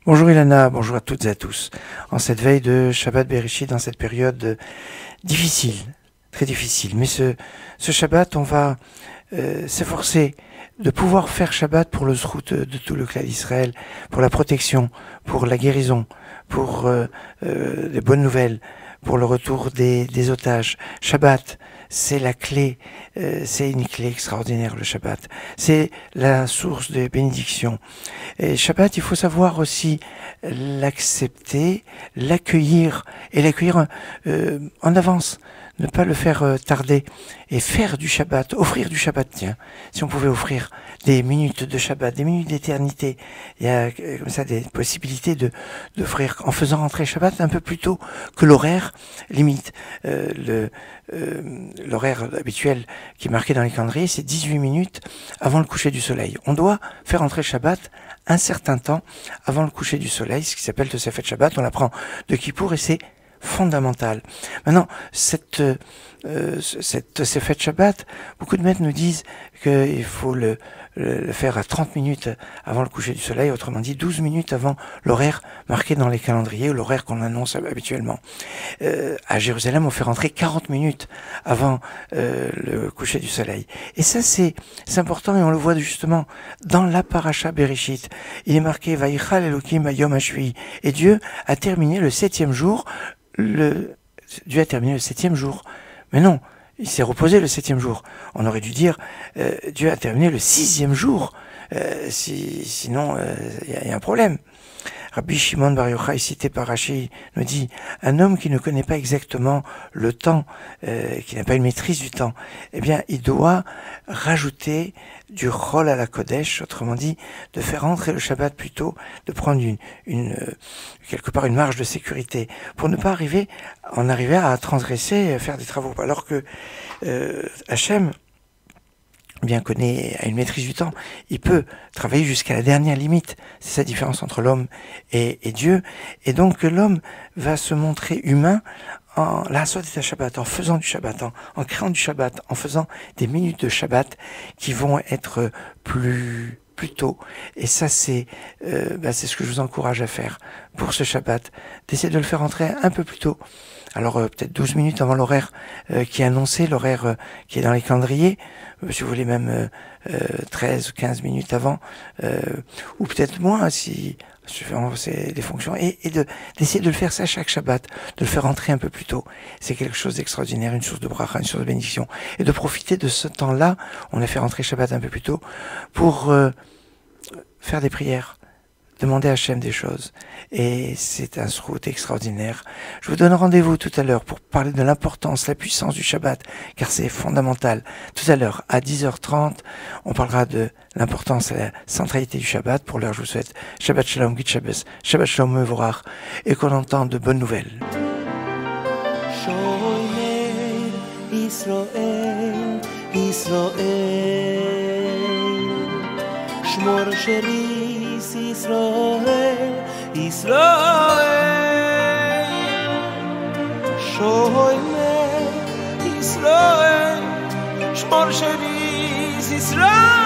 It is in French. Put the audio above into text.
Bonjour Ilana, bonjour à toutes et à tous. En cette veille de Shabbat Bereshit, dans cette période difficile, très difficile, mais ce Shabbat, on va s'efforcer de pouvoir faire Shabbat pour le zrout de tout le clan d'Israël, pour la protection, pour la guérison, pour les bonnes nouvelles, pour le retour des otages. Shabbat, c'est la clé, c'est une clé extraordinaire, le Shabbat. C'est la source de bénédiction. Et Shabbat, il faut savoir aussi l'accepter, l'accueillir, et l'accueillir en avance. Ne pas le faire tarder, et faire du Shabbat, offrir du Shabbat. Tiens, si on pouvait offrir des minutes de Shabbat, des minutes d'éternité, il y a comme ça des possibilités d'offrir, en faisant rentrer Shabbat un peu plus tôt que l'horaire limite. L'horaire habituel qui est marqué dans les calendriers, c'est 18 minutes avant le coucher du soleil. On doit faire entrer Shabbat un certain temps avant le coucher du soleil, ce qui s'appelle Tosefet Shabbat. On l'apprend de Kippour et c'est fondamental. Maintenant, cette Tosefet Shabbat, beaucoup de maîtres nous disent qu'il faut le faire à 30 minutes avant le coucher du soleil, autrement dit 12 minutes avant l'horaire marqué dans les calendriers ou l'horaire qu'on annonce habituellement. À Jérusalem, on fait rentrer 40 minutes avant le coucher du soleil. Et ça, c'est important, et on le voit justement dans la paracha Bereshit. Il est marqué « Vayichal Elokim hayom hashvi » et Dieu a terminé le 7e jour. Dieu a terminé le 7e jour. Mais non, il s'est reposé le 7e jour. On aurait dû dire Dieu a terminé le 6e jour. Sinon, il y a un problème. Rabbi Shimon Bar Yochai, cité par Rashi, nous dit « Un homme qui ne connaît pas exactement le temps, qui n'a pas une maîtrise du temps, eh bien, il doit rajouter du Chol à la Kodesh, autrement dit, de faire entrer le Shabbat plus tôt, de prendre quelque part une marge de sécurité, pour ne pas en arriver à transgresser, à faire des travaux. Alors que Hachem, bien connaît, a une maîtrise du temps, il peut travailler jusqu'à la dernière limite. C'est sa différence entre l'homme et Dieu. Et donc l'homme va se montrer humain en la Sodeta Shabbat, en faisant du Shabbat, en créant du Shabbat, en faisant des minutes de Shabbat qui vont être plus tôt. Et ça, c'est ce que je vous encourage à faire pour ce Shabbat, d'essayer de le faire entrer un peu plus tôt. Alors peut-être 12 minutes avant l'horaire qui est annoncé, l'horaire qui est dans les calendriers, si vous voulez même 13 ou 15 minutes avant, ou peut-être moins si c'est des fonctions, et d'essayer de le faire ça chaque Shabbat, de le faire entrer un peu plus tôt. C'est quelque chose d'extraordinaire, une source de bracha, une source de bénédiction, et de profiter de ce temps-là, on a fait rentrer Shabbat un peu plus tôt, pour faire des prières, demander à Hachem des choses. Et c'est un zrout extraordinaire. Je vous donne rendez-vous tout à l'heure pour parler de l'importance, la puissance du Shabbat, car c'est fondamental. Tout à l'heure, à 10h30, on parlera de l'importance et la centralité du Shabbat. Pour l'heure, je vous souhaite Shabbat Shalom, Git Shabbos, Shabbat Shalom Mevorach, et qu'on entende de bonnes nouvelles. Israël, Shmor Sheris Israel, Israel, Shomer Israel, Shmor Sheris Israel.